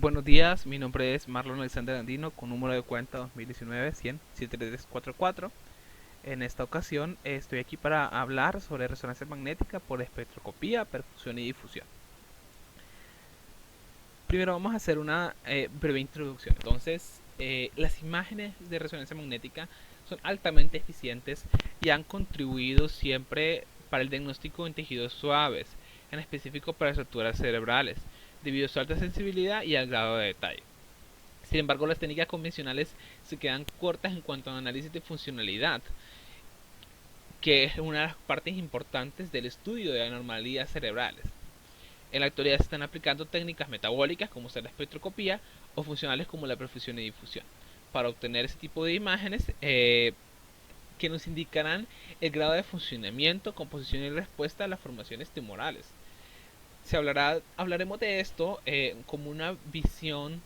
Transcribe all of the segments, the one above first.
Buenos días, mi nombre es Marlon Alexander Andino con número de cuenta 2019-100-7344. En esta ocasión estoy aquí para hablar sobre resonancia magnética por espectroscopía, percusión y difusión. Primero vamos a hacer una breve introducción. Entonces, las imágenes de resonancia magnética son altamente eficientes y han contribuido siempre para el diagnóstico en tejidos suaves, en específico para estructuras cerebrales, debido a su alta sensibilidad y al grado de detalle. Sin embargo, las técnicas convencionales se quedan cortas en cuanto a análisis de funcionalidad, que es una de las partes importantes del estudio de anormalidades cerebrales. En la actualidad se están aplicando técnicas metabólicas como la espectroscopía o funcionales como la perfusión y difusión para obtener ese tipo de imágenes que nos indicarán el grado de funcionamiento, composición y respuesta a las formaciones tumorales. Hablaremos de esto como una visión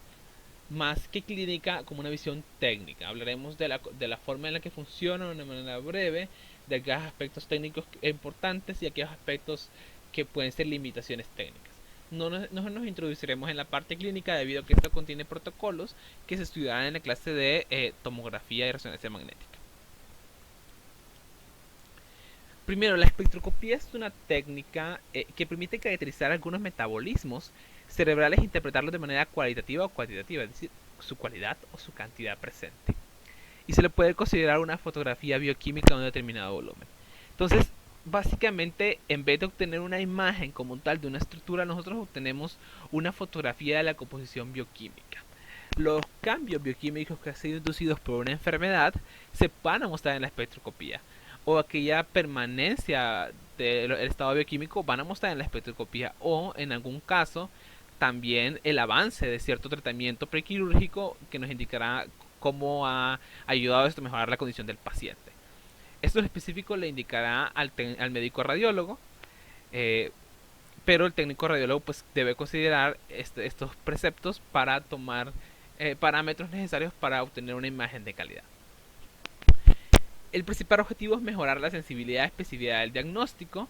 más que clínica, como una visión técnica. Hablaremos de la forma en la que funciona de una manera breve, de aquellos aspectos técnicos importantes y aquellos aspectos que pueden ser limitaciones técnicas. No nos introduciremos en la parte clínica debido a que esto contiene protocolos que se estudiarán en la clase de tomografía y resonancia magnética. Primero, la espectroscopía es una técnica que permite caracterizar algunos metabolismos cerebrales e interpretarlos de manera cualitativa o cuantitativa, es decir, su cualidad o su cantidad presente. Y se le puede considerar una fotografía bioquímica de un determinado volumen. Entonces, básicamente, en vez de obtener una imagen como tal de una estructura, nosotros obtenemos una fotografía de la composición bioquímica. Los cambios bioquímicos que han sido inducidos por una enfermedad se van a mostrar en la espectroscopía, o aquella permanencia del estado bioquímico van a mostrar en la espectroscopía, o en algún caso también el avance de cierto tratamiento prequirúrgico que nos indicará cómo ha ayudado esto a mejorar la condición del paciente. Esto en específico le indicará al médico radiólogo, eh, pero el técnico radiólogo pues debe considerar estos preceptos para tomar parámetros necesarios para obtener una imagen de calidad. El principal objetivo es mejorar la sensibilidad y especificidad del diagnóstico.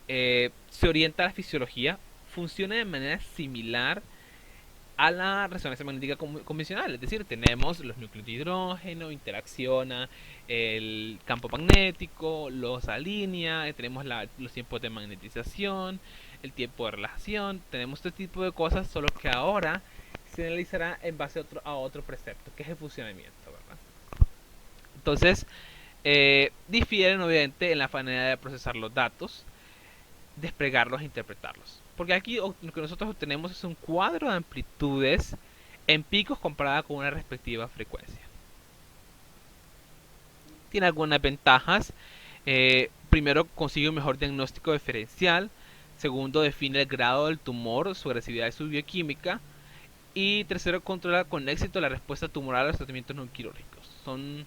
Se orienta a la fisiología, funciona de manera similar a la resonancia magnética convencional, es decir, tenemos los núcleos de hidrógeno, interacciona el campo magnético, los alinea, tenemos los tiempos de magnetización, el tiempo de relajación, tenemos este tipo de cosas, solo que ahora se analizará en base a otro precepto, que es el funcionamiento, ¿verdad? Entonces, difieren obviamente en la manera de procesar los datos, desplegarlos e interpretarlos. Porque aquí lo que nosotros obtenemos es un cuadro de amplitudes en picos comparada con una respectiva frecuencia. Tiene algunas ventajas. Primero, consigue un mejor diagnóstico diferencial. Segundo, define el grado del tumor, su agresividad y su bioquímica. Y tercero, controla con éxito la respuesta tumoral a los tratamientos no quirúrgicos. Son,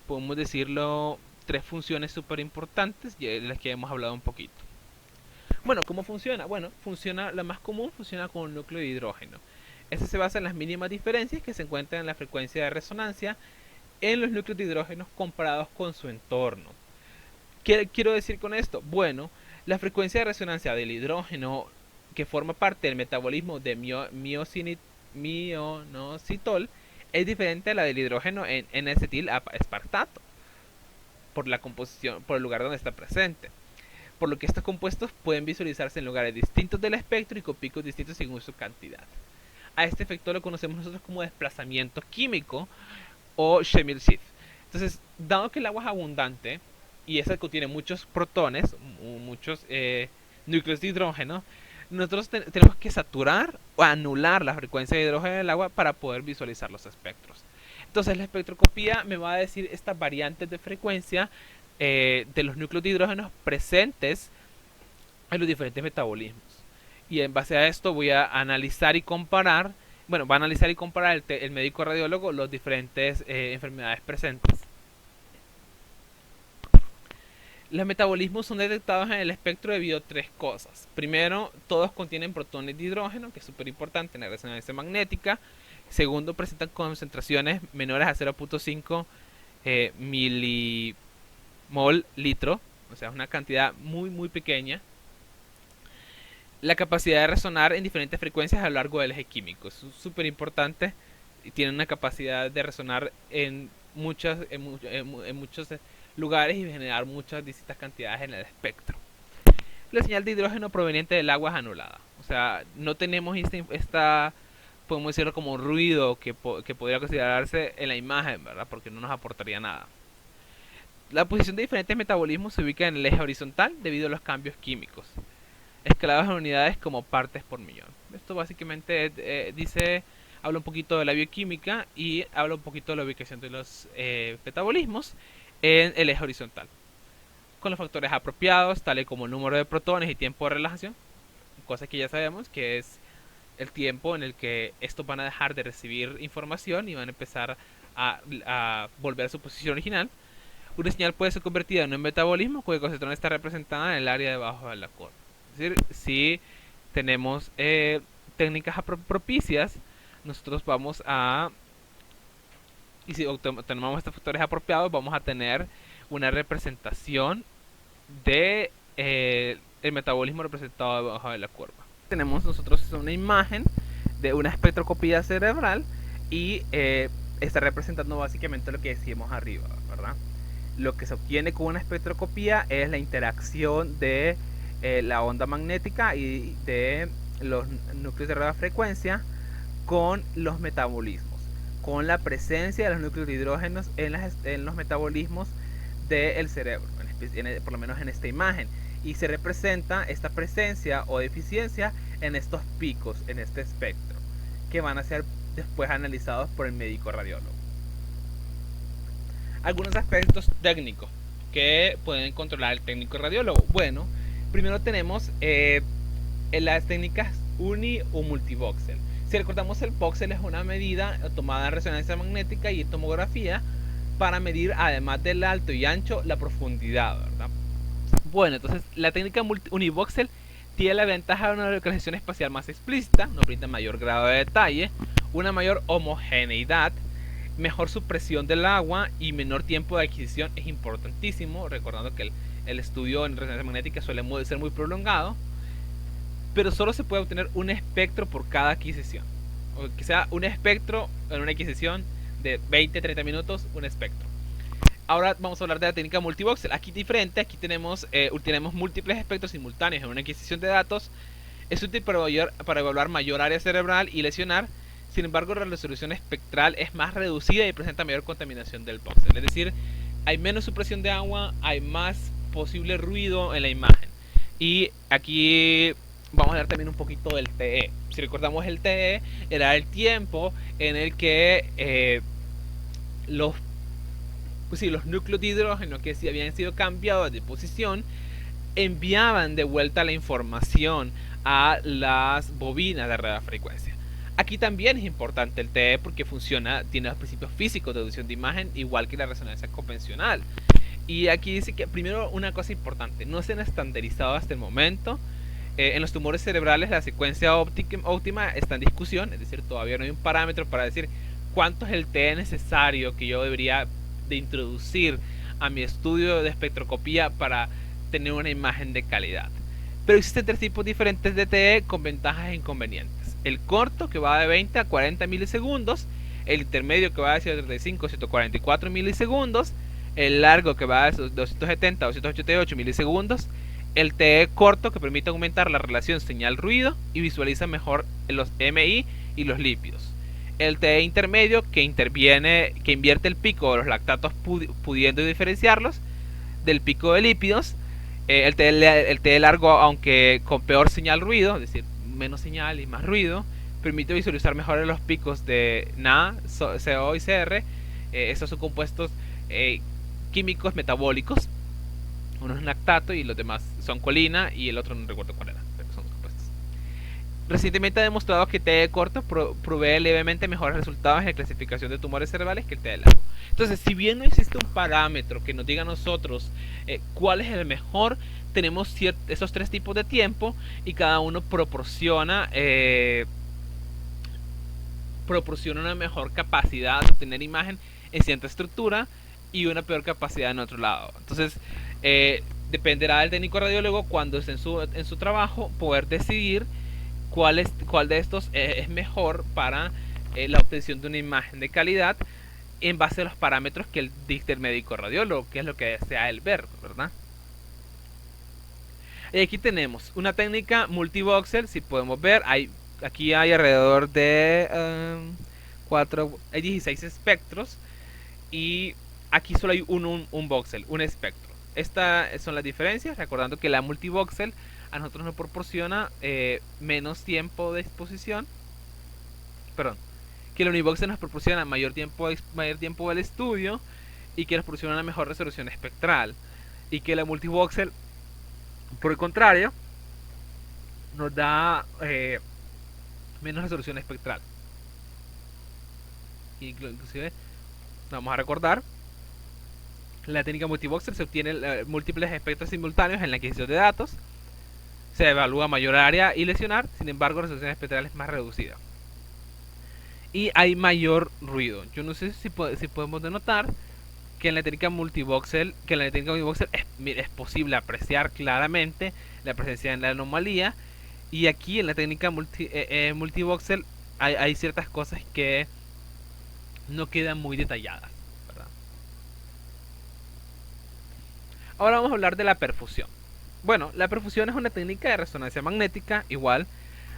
podemos decirlo, tres funciones súper importantes de las que hemos hablado un poquito. Bueno, ¿cómo funciona? Bueno, funciona, la más común funciona con un núcleo de hidrógeno. Este se basa en las mínimas diferencias que se encuentran en la frecuencia de resonancia en los núcleos de hidrógeno comparados con su entorno. ¿Qué quiero decir con esto? Bueno, la frecuencia de resonancia del hidrógeno que forma parte del metabolismo de mioinositol es diferente a la del hidrógeno en N-acetil espartato por la composición, por el lugar donde está presente, por lo que estos compuestos pueden visualizarse en lugares distintos del espectro y con picos distintos según su cantidad. A este efecto lo conocemos nosotros como desplazamiento químico o Schmidt-Schiff. Entonces, dado que el agua es abundante y esa contiene muchos protones, muchos núcleos de hidrógeno, nosotros tenemos que saturar o anular la frecuencia de hidrógeno del agua para poder visualizar los espectros. Entonces la espectroscopía me va a decir estas variantes de frecuencia de los núcleos de hidrógeno presentes en los diferentes metabolismos. Y en base a esto voy a analizar y comparar, bueno, va a analizar y comparar el médico radiólogo los diferentes enfermedades presentes. Los metabolismos son detectados en el espectro debido a tres cosas. Primero, todos contienen protones de hidrógeno, que es súper importante en la resonancia magnética. Segundo, presentan concentraciones menores a 0.5 milimol litro, o sea, es una cantidad muy muy pequeña. la capacidad de resonar en diferentes frecuencias a lo largo del eje químico. Es súper importante y tiene una capacidad de resonar en, en muchos lugares y generar muchas distintas cantidades en el espectro. La señal de hidrógeno proveniente del agua es anulada. O sea, no tenemos esta podemos decirlo como ruido que podría considerarse en la imagen, ¿verdad? Porque no nos aportaría nada. La posición de diferentes metabolismos se ubica en el eje horizontal debido a los cambios químicos, escalados en unidades como partes por millón. Esto básicamente habla un poquito de la bioquímica y habla un poquito de la ubicación de los metabolismos en el eje horizontal, con los factores apropiados, tales como el número de protones y tiempo de relajación, cosa que ya sabemos que es el tiempo en el que estos van a dejar de recibir información y van a empezar a volver a su posición original. Una señal puede ser convertida en un metabolismo cuyo concentrón está representada en el área debajo de la curva. Es decir, si tenemos técnicas propicias, nosotros vamos a, y si tomamos estos factores apropiados, vamos a tener una representación de el metabolismo representado debajo de la curva. Tenemos nosotros una imagen de una espectroscopía cerebral y está representando básicamente lo que decimos arriba, ¿verdad? Lo que se obtiene con una espectroscopía es la interacción de la onda magnética y de los núcleos de radiofrecuencia con los metabolismos, con la presencia de los núcleos de hidrógeno en los metabolismos del cerebro, por lo menos en esta imagen. Y se representa esta presencia o deficiencia en estos picos, en este espectro, que van a ser después analizados por el médico radiólogo. Algunos aspectos técnicos que pueden controlar el técnico radiólogo. Bueno, primero tenemos las técnicas uni o multivoxel. Si recordamos, el voxel es una medida tomada en resonancia magnética y tomografía para medir, además del alto y ancho, la profundidad, ¿verdad? Bueno, entonces la técnica univoxel tiene la ventaja de una localización espacial más explícita, nos brinda mayor grado de detalle, una mayor homogeneidad, mejor supresión del agua y menor tiempo de adquisición. Es importantísimo, recordando que el estudio en resonancia magnética suele ser muy prolongado, pero solo se puede obtener un espectro por cada adquisición. O que sea un espectro en una adquisición de 20-30 minutos, un espectro. Ahora vamos a hablar de la técnica multivoxel. Aquí diferente, aquí tenemos múltiples espectros simultáneos en una adquisición de datos. Es útil para evaluar mayor área cerebral y lesionar. Sin embargo, la resolución espectral es más reducida y presenta mayor contaminación del voxel. Es decir, hay menos supresión de agua, hay más posible ruido en la imagen. Y aquí vamos a hablar también un poquito del TE. Si recordamos, el TE era el tiempo en el que los núcleos de hidrógeno que sí habían sido cambiados de posición enviaban de vuelta la información a las bobinas de radiofrecuencia. Aquí también es importante el TE porque tiene los principios físicos de audición de imagen igual que la resonancia convencional. Y aquí dice que primero una cosa importante, no se han estandarizado hasta el momento. En los tumores cerebrales la secuencia óptima está en discusión, es decir, todavía no hay un parámetro para decir cuánto es el TE necesario que yo debería de introducir a mi estudio de espectroscopía para tener una imagen de calidad. Pero existen tres tipos diferentes de TE con ventajas e inconvenientes. El corto, que va de 20 a 40 milisegundos, el intermedio, que va de 135 a 144 milisegundos, el largo, que va de 270 a 288 milisegundos, el TE corto, que permite aumentar la relación señal-ruido y visualiza mejor los MI y los lípidos. El TE intermedio, que invierte el pico de los lactatos pudiendo diferenciarlos del pico de lípidos. El TE largo, aunque con peor señal-ruido, es decir, menos señal y más ruido, permite visualizar mejor los picos de Na, CO y CR. Estos son compuestos químicos metabólicos. Uno es lactato y los demás son colina y el otro no recuerdo cuál era, pero son compuestos. Recientemente ha demostrado que TE corto provee levemente mejores resultados en la clasificación de tumores cerebrales que el TE largo. Entonces, si bien no existe un parámetro que nos diga a nosotros cuál es el mejor, tenemos esos tres tipos de tiempo y cada uno proporciona una mejor capacidad de obtener imagen en cierta estructura y una peor capacidad en otro lado. Entonces, Dependerá del técnico radiólogo cuando esté en su trabajo poder decidir cuál de estos es mejor para la obtención de una imagen de calidad en base a los parámetros que él dicte el médico radiólogo, que es lo que desea él ver, ¿verdad? Y aquí tenemos una técnica multivoxel, si podemos ver, aquí hay alrededor de hay 16 espectros y aquí solo hay un voxel, un espectro. Estas son las diferencias, recordando que la multivoxel a nosotros nos proporciona menos tiempo de exposición, perdón, que la univoxel nos proporciona mayor tiempo del estudio y que nos proporciona una mejor resolución espectral, y que la multivoxel, por el contrario, nos da menos resolución espectral. Inclusive, vamos a recordar, la técnica multivoxel se obtiene múltiples espectros simultáneos en la adquisición de datos, se evalúa mayor área y lesionar, sin embargo la resolución espectral es más reducida. Y hay mayor ruido. Yo no sé si podemos denotar que en la técnica multivoxel, es posible apreciar claramente la presencia de la anomalía, y aquí en la técnica multivoxel hay ciertas cosas que no quedan muy detalladas, ¿verdad? Ahora vamos a hablar de la perfusión. Bueno, la perfusión es una técnica de resonancia magnética igual,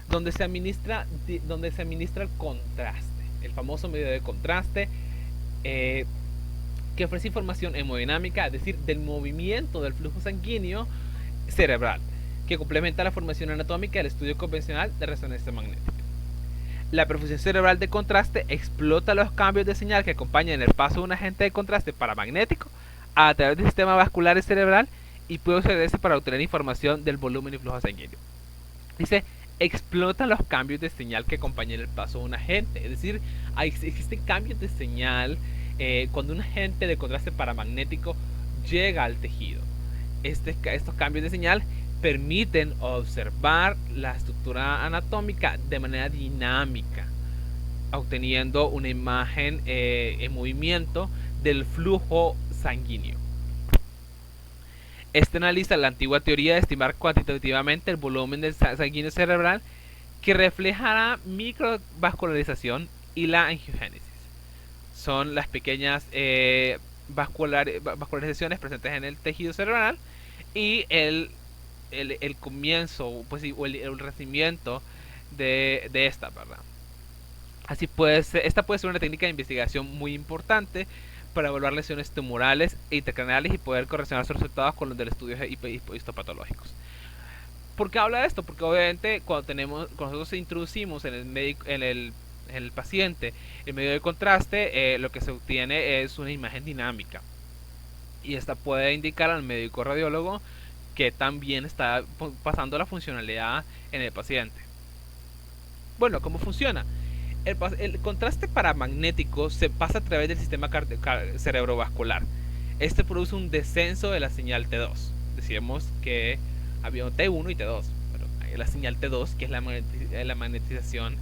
donde se administra el contraste, el famoso medio de contraste, que ofrece información hemodinámica, es decir, del movimiento del flujo sanguíneo cerebral, que complementa la formación anatómica del estudio convencional de resonancia magnética. La perfusión cerebral de contraste explota los cambios de señal que acompañan el paso de un agente de contraste paramagnético a través del sistema vascular cerebral y puede usarse para obtener información del volumen y flujo sanguíneo. Dice, explotan los cambios de señal que acompañan el paso de un agente. Es decir, existen cambios de señal cuando un agente de contraste paramagnético llega al tejido. Estos cambios de señal permiten observar la estructura anatómica de manera dinámica, obteniendo una imagen en movimiento del flujo sanguíneo. Este analiza la antigua teoría de estimar cuantitativamente el volumen del sanguíneo cerebral, que refleja la microvascularización y la angiogénesis. Son las pequeñas vascularizaciones presentes en el tejido cerebral y el comienzo, pues, o el crecimiento de esta, ¿verdad? Así esta puede ser una técnica de investigación muy importante para evaluar lesiones tumorales e intercraneales y poder correlacionar sus resultados con los del estudio histopatológicos. ¿Por qué habla de esto? Porque obviamente cuando nosotros introducimos en el paciente el medio de contraste, lo que se obtiene es una imagen dinámica, y esta puede indicar al médico radiólogo que también está pasando la funcionalidad en el paciente. Bueno, ¿cómo funciona? El contraste paramagnético se pasa a través del sistema cerebrovascular. Este produce un descenso de la señal T2. Decíamos que había un T1 y T2, pero hay la señal T2, que es la magnetización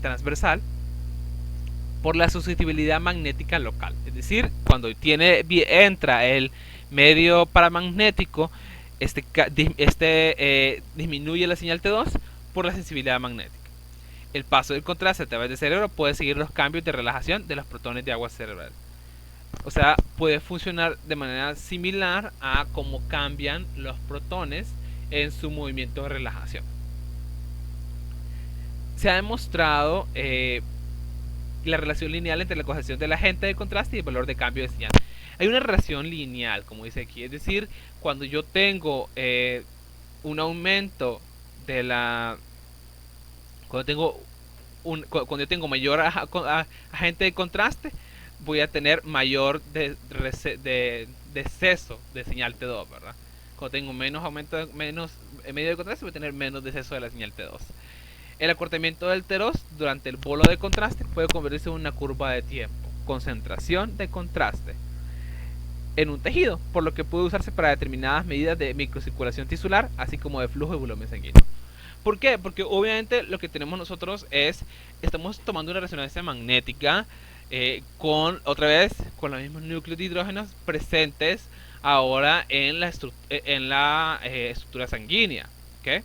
transversal, por la susceptibilidad magnética local. Es decir, cuando entra el medio paramagnético, disminuye la señal T2 por la sensibilidad magnética. El paso del contraste a través del cerebro puede seguir los cambios de relajación de los protones de agua cerebral. O sea, puede funcionar de manera similar a cómo cambian los protones en su movimiento de relajación. Se ha demostrado la relación lineal entre la concentración del agente de contraste y el valor de cambio de señal. Hay una relación lineal, como dice aquí, es decir, cuando yo tengo un aumento de la... Cuando yo tengo mayor agente de contraste, voy a tener mayor deceso de señal T2, ¿verdad? Cuando tengo menos medio de contraste, voy a tener menos deceso de la señal T2. El acortamiento del T2 durante el bolo de contraste puede convertirse en una curva de tiempo, concentración de contraste, en un tejido, por lo que puede usarse para determinadas medidas de microcirculación tisular, así como de flujo y volumen sanguíneo. ¿Por qué? Porque obviamente lo que tenemos nosotros estamos tomando una resonancia magnética con los mismos núcleos de hidrógenos presentes ahora en la estructura sanguínea, ¿ok?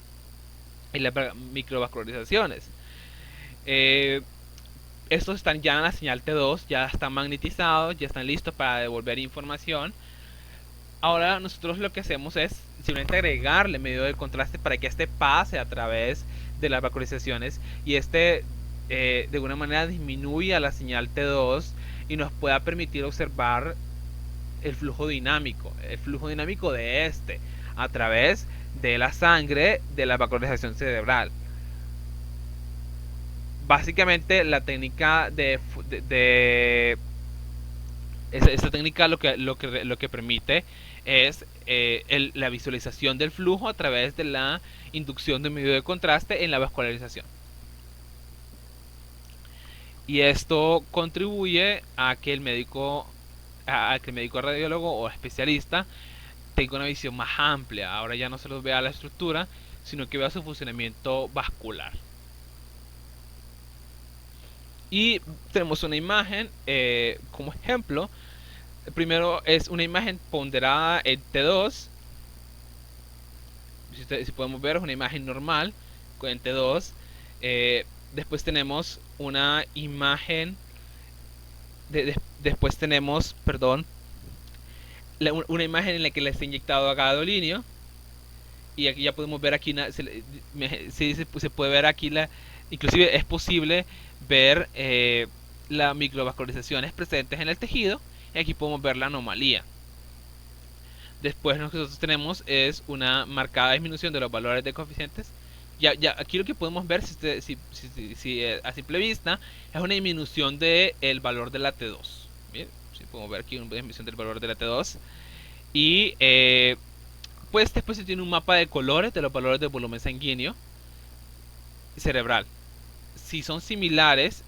En las microvascularizaciones. Eh, Estos están ya en la señal T2, ya están magnetizados, ya están listos para devolver información. Ahora nosotros lo que hacemos es simplemente agregarle medio de contraste para que este pase a través de las vascularizaciones y de alguna manera disminuya la señal T2 y nos pueda permitir observar el flujo dinámico de este a través de la sangre de la vascularización cerebral. Básicamente la técnica esta técnica lo que permite es la visualización del flujo a través de la inducción de medio de contraste en la vascularización. Y esto contribuye a que el médico radiólogo o especialista tenga una visión más amplia. Ahora ya no solo vea la estructura, sino que vea su funcionamiento vascular. Y tenemos una imagen como ejemplo. Primero es una imagen ponderada en T2. Si podemos ver, es una imagen normal en T2. Después tenemos una imagen. Después tenemos, perdón, una imagen en la que le está inyectado a gadolinio. Y aquí ya podemos ver aquí, se puede ver aquí inclusive es posible ver las microvascularizaciones presentes en el tejido. Y aquí podemos ver la anomalía. Después lo que nosotros tenemos es una marcada disminución de los valores de coeficientes. Aquí lo que podemos ver a simple vista es una disminución del valor de la T2. Bien, si podemos ver aquí una disminución del valor de la T2. Y pues después se tiene un mapa de colores de los valores del volumen sanguíneo cerebral. Si son similares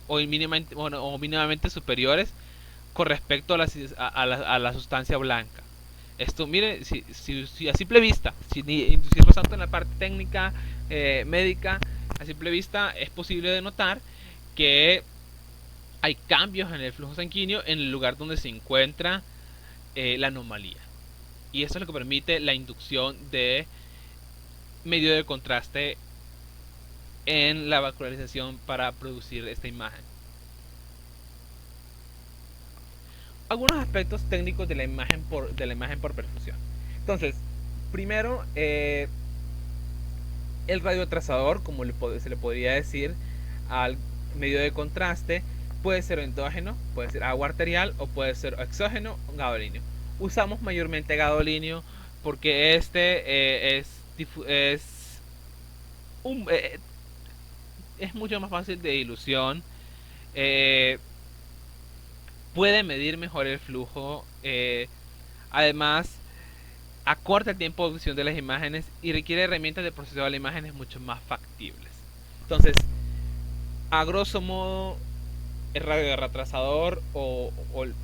o mínimamente superiores con respecto a la sustancia blanca. Esto, mire, si a simple vista, sin inducirnos tanto en la parte técnica, médica, a simple vista es posible denotar que hay cambios en el flujo sanguíneo en el lugar donde se encuentra la anomalía. Y eso es lo que permite la inducción de medio de contraste en la vascularización para producir esta imagen. Algunos aspectos técnicos de la imagen por perfusión. Entonces, primero, el radiotrazador, como se le podría decir al medio de contraste, puede ser endógeno, puede ser agua arterial o puede ser exógeno o gadolinio. Usamos mayormente gadolinio porque es mucho más fácil de dilución. Puede medir mejor el flujo. Además, acorta el tiempo de obtención de las imágenes y requiere herramientas de procesado de las imágenes mucho más factibles. Entonces, a grosso modo, el radioretrasador o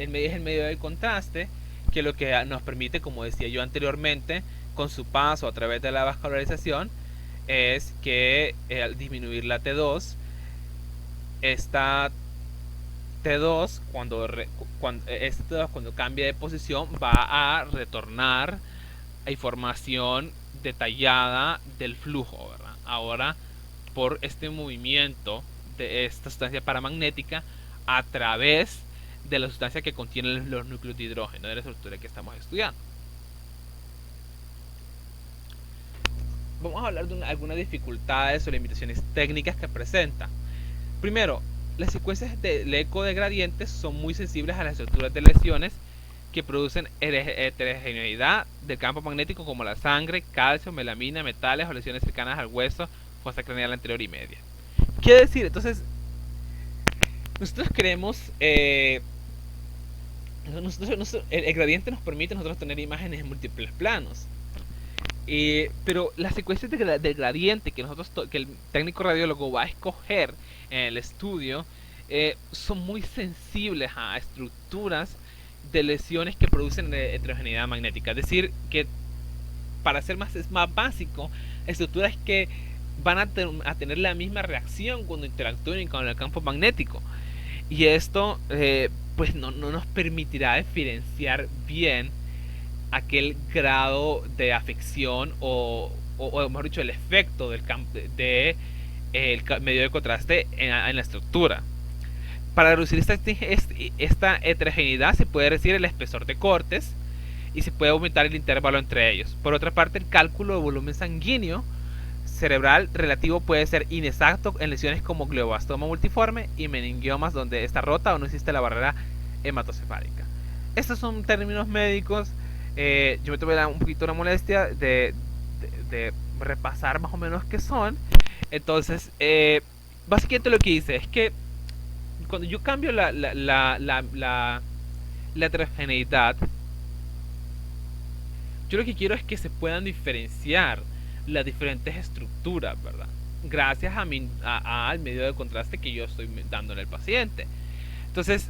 el medio del contraste, que lo que nos permite, como decía yo anteriormente, con su paso a través de la vascularización, es que al disminuir la T2, esta T2 cuando cambia de posición va a retornar a información detallada del flujo, ¿verdad? Ahora, por este movimiento de esta sustancia paramagnética a través de la sustancia que contiene los núcleos de hidrógeno de la estructura que estamos estudiando. Vamos a hablar de algunas dificultades o limitaciones técnicas que presenta. Primero, las secuencias del eco de gradientes son muy sensibles a las estructuras de lesiones que producen heterogeneidad del campo magnético, como la sangre, calcio, melamina, metales o lesiones cercanas al hueso, fosa craneal anterior y media. Quiere decir, entonces, nosotros queremos el gradiente nos permite nosotros tener imágenes en múltiples planos. Pero las secuencias del gradiente que el técnico radiólogo va a escoger en el estudio son muy sensibles a estructuras de lesiones que producen heterogeneidad magnética. Es decir, que para ser más básico, estructuras que van a tener la misma reacción cuando interactúen con el campo magnético. Y esto pues no nos permitirá diferenciar bien aquel grado de afección o mejor dicho, el efecto del medio de contraste en la estructura. Para reducir esta heterogeneidad se puede reducir el espesor de cortes y se puede aumentar el intervalo entre ellos. Por otra parte, el cálculo de volumen sanguíneo cerebral relativo puede ser inexacto en lesiones como glioblastoma multiforme y meningiomas donde está rota o no existe la barrera hematocefálica. Estos son términos médicos. Yo me tomé un poquito la molestia de repasar más o menos qué son. Entonces, básicamente lo que hice es que cuando yo cambio la heterogeneidad, yo lo que quiero es que se puedan diferenciar las diferentes estructuras, ¿verdad? Gracias al medio de contraste que yo estoy dando en el paciente. Entonces,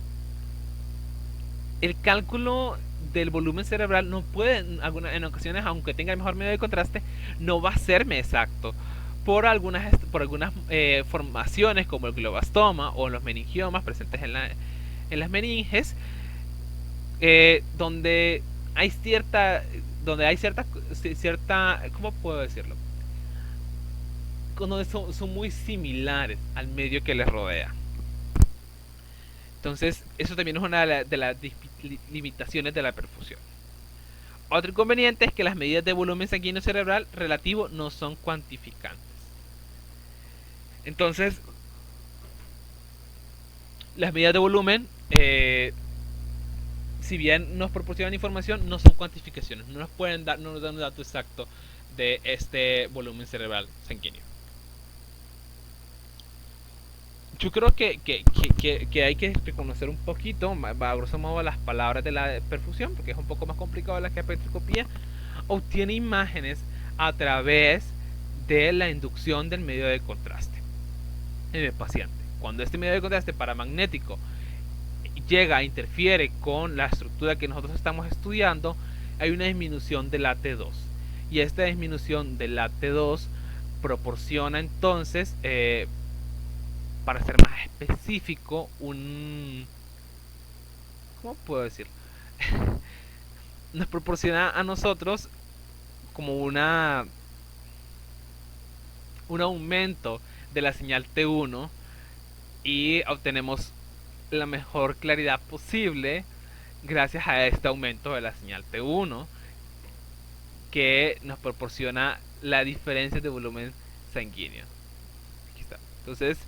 el cálculo del volumen cerebral no puede, en ocasiones, aunque tenga el mejor medio de contraste, no va a serme exacto. Por algunas formaciones como el glioblastoma o los meningiomas presentes en las meninges, donde hay cierta, ¿cómo puedo decirlo? Donde son muy similares al medio que les rodea. Entonces, eso también es una de las limitaciones de la perfusión. Otro inconveniente es que las medidas de volumen sanguíneo cerebral relativo no son cuantificantes. Entonces, las medidas de volumen, si bien nos proporcionan información, no son cuantificaciones, no nos dan un dato exacto de este volumen cerebral sanguíneo. Yo creo que hay que reconocer un poquito, a grosso modo, las palabras de la perfusión, porque es un poco más complicado de la que la espectroscopía. Obtiene imágenes a través de la inducción del medio de contraste en el paciente. Cuando este medio de contraste paramagnético interfiere con la estructura que nosotros estamos estudiando, hay una disminución del AT2. Y esta disminución del AT2 proporciona entonces, para ser más específico, ¿cómo puedo decir? Nos proporciona a nosotros como un aumento de la señal T1 y obtenemos la mejor claridad posible gracias a este aumento de la señal T1 que nos proporciona la diferencia de volumen sanguíneo. Aquí está. Entonces,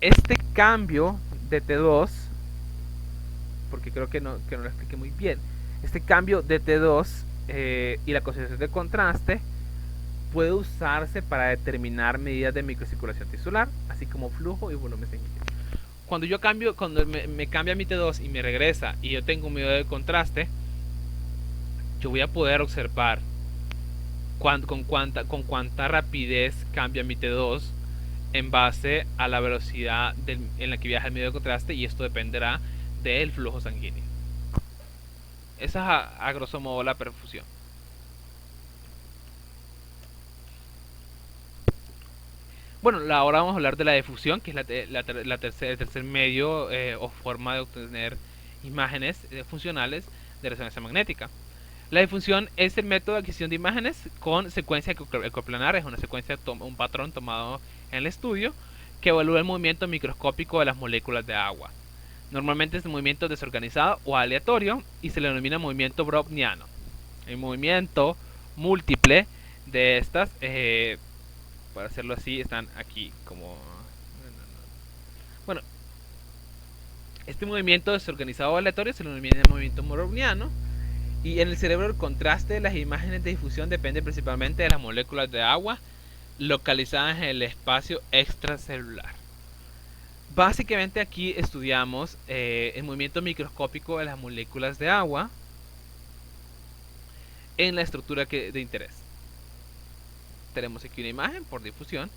este cambio de T2, porque creo que no lo expliqué muy bien, este cambio de T2 y la concentración de contraste puede usarse para determinar medidas de microcirculación tisular, así como flujo y volumen sanguíneo. Cuando me cambia mi T2 y me regresa y yo tengo un medio de contraste, yo voy a poder observar con cuánta rapidez cambia mi T2 en base a la velocidad en la que viaja el medio de contraste, y esto dependerá del flujo sanguíneo. Esa es a grosso modo la perfusión. Bueno, ahora vamos a hablar de la difusión, que es el tercer medio o forma de obtener imágenes funcionales de resonancia magnética. La difusión es el método de adquisición de imágenes con secuencia ecoplanar. Es una secuencia, un patrón tomado en el estudio que evalúa el movimiento microscópico de las moléculas de agua. Normalmente es un movimiento desorganizado o aleatorio y se le denomina movimiento browniano. El movimiento múltiple de estas, para hacerlo así, están aquí como... Bueno, este movimiento desorganizado o aleatorio se le denomina movimiento browniano. Y en el cerebro el contraste de las imágenes de difusión depende principalmente de las moléculas de agua localizadas en el espacio extracelular. Básicamente aquí estudiamos el movimiento microscópico de las moléculas de agua en la estructura de interés. Tenemos aquí una imagen por difusión.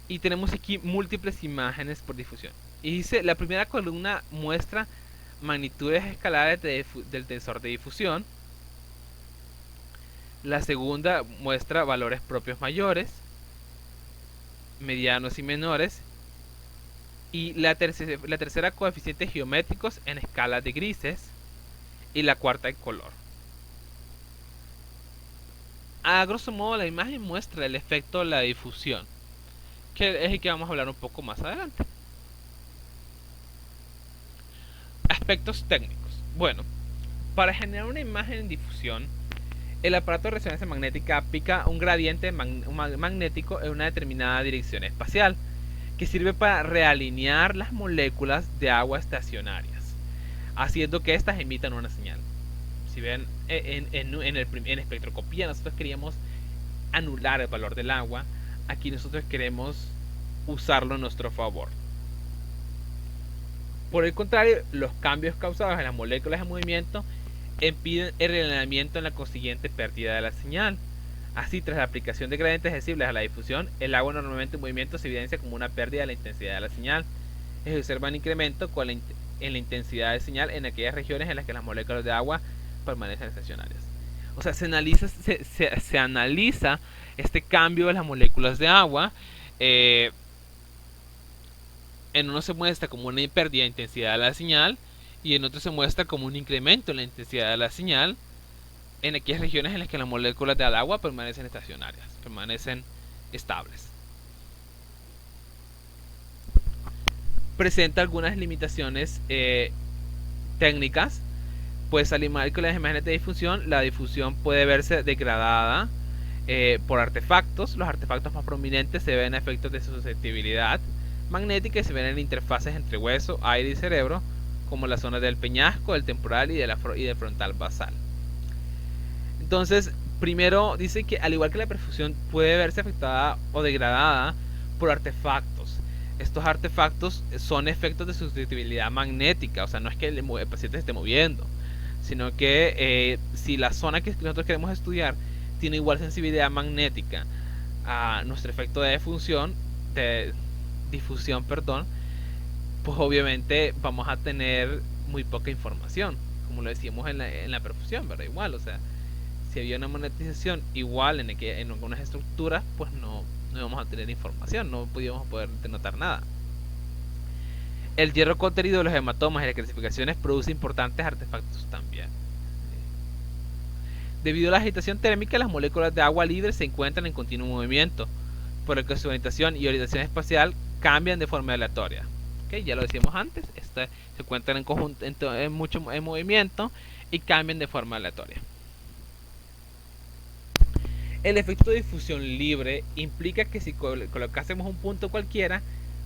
Y tenemos aquí múltiples imágenes por difusión. Y dice, la primera columna muestra magnitudes escalares del tensor de difusión. La segunda muestra valores propios mayores, medianos y menores. Y la tercera coeficientes geométricos en escala de grises. Y la cuarta en color. A grosso modo la imagen muestra el efecto de la difusión, que es el que vamos a hablar un poco más adelante. Aspectos técnicos. Bueno, para generar una imagen en difusión, el aparato de resonancia magnética aplica un gradiente magnético en una determinada dirección espacial, que sirve para realinear las moléculas de agua estacionarias, haciendo que éstas emitan una señal. Si ven, en espectroscopía nosotros queríamos anular el valor del agua, aquí nosotros queremos usarlo a nuestro favor. Por el contrario, los cambios causados en las moléculas en movimiento impiden el realineamiento en la consiguiente pérdida de la señal. Así, tras la aplicación de gradientes sensibles a la difusión, el agua normalmente en movimiento se evidencia como una pérdida de la intensidad de la señal. Se observa un incremento en la intensidad de señal en aquellas regiones en las que las moléculas de agua permanecen estacionarias. O sea, se analiza este cambio de las moléculas de agua. En uno se muestra como una pérdida de intensidad de la señal y en otro se muestra como un incremento en la intensidad de la señal en aquellas regiones en las que las moléculas del agua permanecen estacionarias, permanecen estables. Presenta algunas limitaciones técnicas, pues al igual que las imágenes de difusión, la difusión puede verse degradada por artefactos. Los artefactos más prominentes se ven efectos de susceptibilidad magnética y se ven en interfaces entre hueso, aire y cerebro, como las zonas del peñasco, del temporal y del frontal basal. Entonces, primero dice que al igual que la perfusión puede verse afectada o degradada por artefactos. Estos artefactos son efectos de susceptibilidad magnética, o sea, no es que el paciente se esté moviendo, sino que si la zona que nosotros queremos estudiar tiene igual sensibilidad magnética a nuestro efecto de difusión, pues obviamente vamos a tener muy poca información, como lo decíamos en la perfusión, ¿verdad? Igual, o sea, si había una magnetización igual en algunas estructuras, pues no íbamos a tener información, no podíamos poder denotar nada. El hierro contenido de los hematomas y las calcificaciones produce importantes artefactos también. Debido a la agitación térmica, las moléculas de agua libre se encuentran en continuo movimiento, por lo que su orientación y orientación espacial cambian de forma aleatoria. ¿Okay? Ya lo decíamos antes, se encuentran en movimiento y cambian de forma aleatoria. El efecto de difusión libre implica que si colocásemos un punto cualquiera,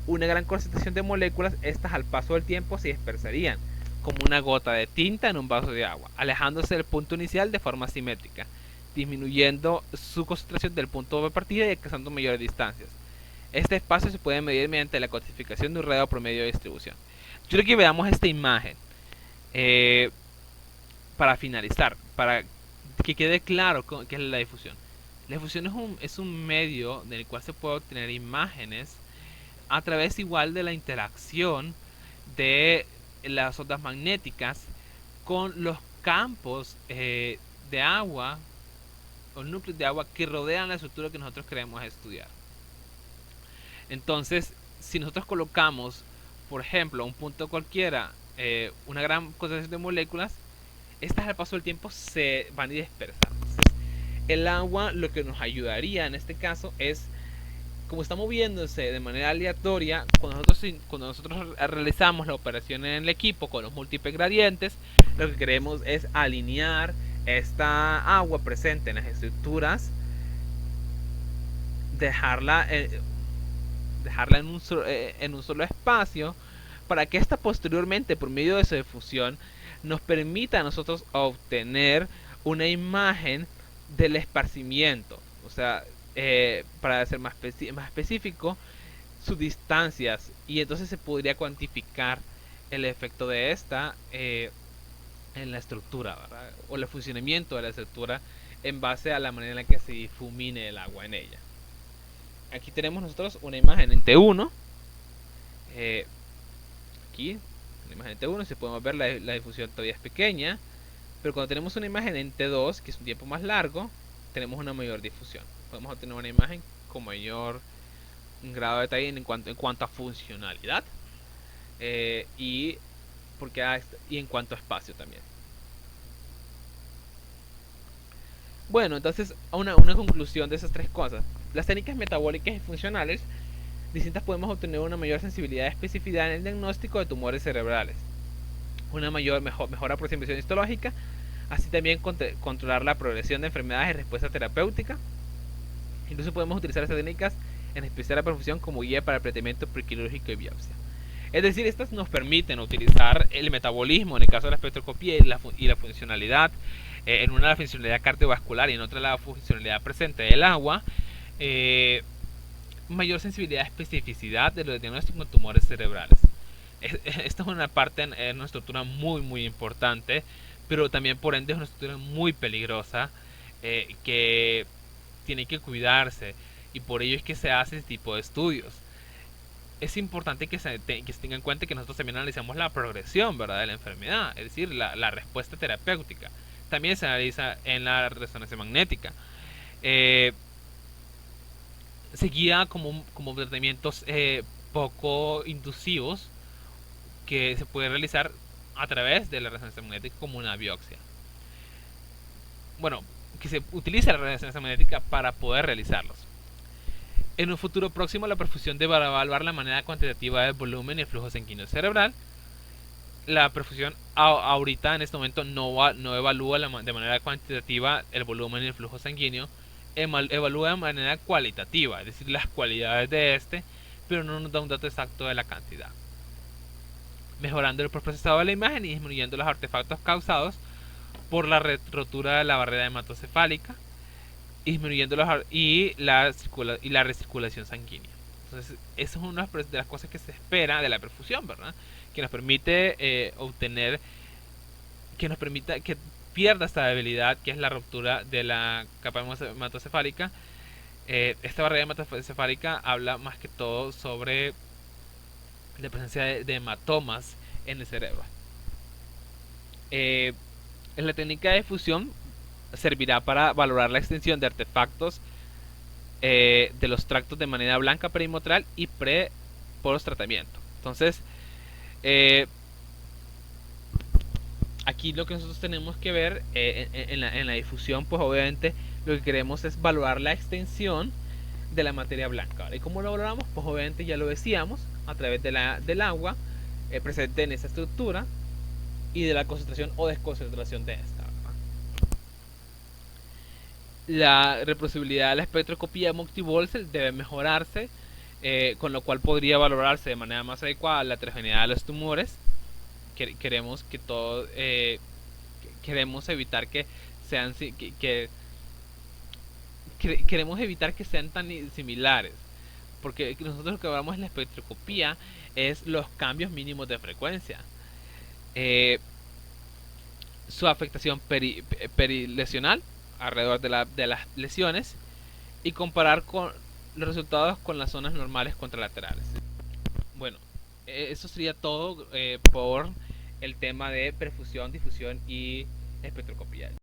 una gran concentración de moléculas, estas al paso del tiempo se dispersarían, como una gota de tinta en un vaso de agua, alejándose del punto inicial de forma simétrica, disminuyendo su concentración del punto de partida y alcanzando mayores distancias. Este espacio se puede medir mediante la cuantificación de un radio promedio de distribución. Yo quiero que veamos esta imagen para finalizar, para que quede claro qué es la difusión. La difusión es un medio del cual se puede obtener imágenes a través igual de la interacción de las ondas magnéticas con los campos de agua o núcleos de agua que rodean la estructura que nosotros queremos estudiar. Entonces, si nosotros colocamos, por ejemplo, a un punto cualquiera, una gran concentración de moléculas, estas al paso del tiempo se van a dispersar. Entonces, el agua lo que nos ayudaría en este caso es, como está moviéndose de manera aleatoria, cuando nosotros realizamos la operación en el equipo con los múltiples gradientes, lo que queremos es alinear esta agua presente en las estructuras, dejarla en un solo espacio, para que esta posteriormente, por medio de su difusión, nos permita a nosotros obtener una imagen del esparcimiento. O sea, para ser más específico, sus distancias, y entonces se podría cuantificar el efecto de esta en la estructura, ¿verdad? O el funcionamiento de la estructura en base a la manera en la que se difumine el agua en ella. Aquí tenemos nosotros una imagen en T1. Aquí, la imagen en T1, si podemos ver la difusión todavía es pequeña. Pero cuando tenemos una imagen en T2, que es un tiempo más largo, tenemos una mayor difusión. Podemos obtener una imagen con mayor grado de detalle en cuanto a funcionalidad y en cuanto a espacio también. Bueno, entonces una conclusión de esas tres cosas. Las técnicas metabólicas y funcionales distintas podemos obtener una mayor sensibilidad y especificidad en el diagnóstico de tumores cerebrales, una mejor aproximación histológica, así también controlar la progresión de enfermedades y respuesta terapéutica. Incluso podemos utilizar estas técnicas en especial la perfusión como guía para el tratamiento prequirúrgico y biopsia. Es decir, estas nos permiten utilizar el metabolismo en el caso de la espectroscopía y la funcionalidad, en una la funcionalidad cardiovascular y en otra la funcionalidad presente del agua, mayor sensibilidad y especificidad de los diagnósticos de tumores cerebrales. Esta es una parte en una estructura muy importante, pero también por ende es una estructura muy peligrosa que tiene que cuidarse, y por ello es que se hace este tipo de estudios. Es importante que se tenga en cuenta que nosotros también analizamos la progresión, ¿verdad?, de la enfermedad, es decir, la respuesta terapéutica. También se analiza en la resonancia magnética. Se guía como tratamientos poco inducivos que se puede realizar a través de la resonancia magnética como una biopsia. Bueno, que se utiliza la resonancia magnética para poder realizarlos. En un futuro próximo, la perfusión debe evaluar la manera cuantitativa del volumen y el flujo sanguíneo cerebral. La perfusión ahorita en este momento no evalúa de manera cuantitativa el volumen y el flujo sanguíneo, evalúa de manera cualitativa, es decir, las cualidades de este, pero no nos da un dato exacto de la cantidad. Mejorando el procesado de la imagen y disminuyendo los artefactos causados por la rotura de la barrera hematocefálica, disminuyendo la recirculación sanguínea. Entonces, esa es una de las cosas que se espera de la perfusión, ¿verdad? Que nos permite obtener, que nos permita que pierda esta debilidad, que es la ruptura de la capa hematocefálica. Esta barrera hematocefálica habla más que todo sobre la presencia de hematomas en el cerebro. La técnica de difusión servirá para valorar la extensión de artefactos de los tractos de manera blanca perimordial y post tratamiento. Entonces, aquí lo que nosotros tenemos que ver en la difusión, pues obviamente lo que queremos es valorar la extensión de la materia blanca, ¿vale? ¿Y cómo lo valoramos? Pues obviamente ya lo decíamos, a través del agua presente en esa estructura y de la concentración o desconcentración de esta. La reproducibilidad de la espectroscopía multibolsel debe mejorarse, con lo cual podría valorarse de manera más adecuada la heterogeneidad de los tumores. Queremos que todo, queremos evitar que sean queremos evitar que sean tan similares, porque nosotros lo que hablamos en la espectroscopía es los cambios mínimos de frecuencia, su afectación perilesional alrededor de las lesiones, y comparar con los resultados con las zonas normales contralaterales. Bueno, eso sería todo por el tema de perfusión, difusión y espectroscopía.